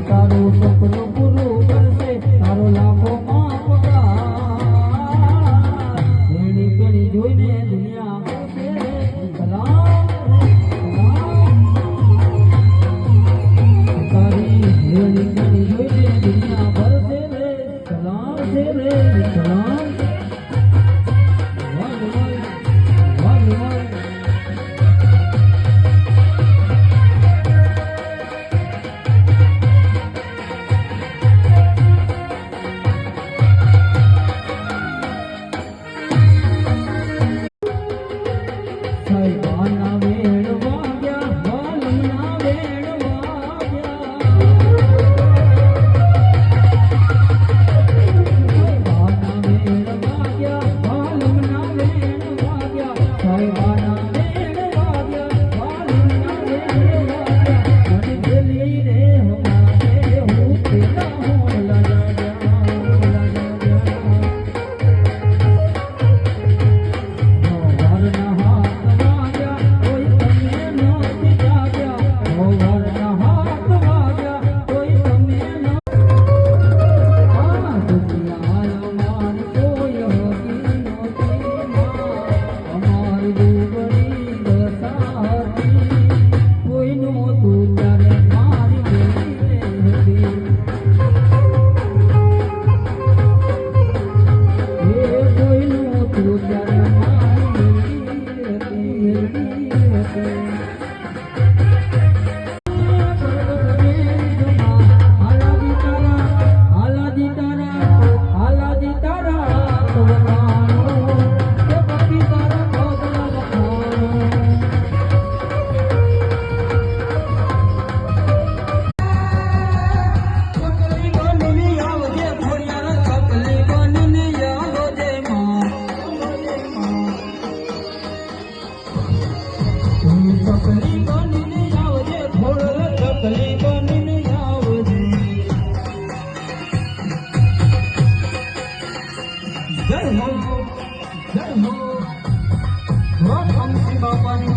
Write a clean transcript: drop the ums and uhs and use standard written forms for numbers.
તારું સપનું પૂરું કરશે તારો લાખો માં પગાર એની કરી જોઈને દુનિયા કરશે સલામ તારી એની કરી જોઈને દુનિયા ભરશે રે સલામ છે રે સલામ જય હો જય હો બાપાની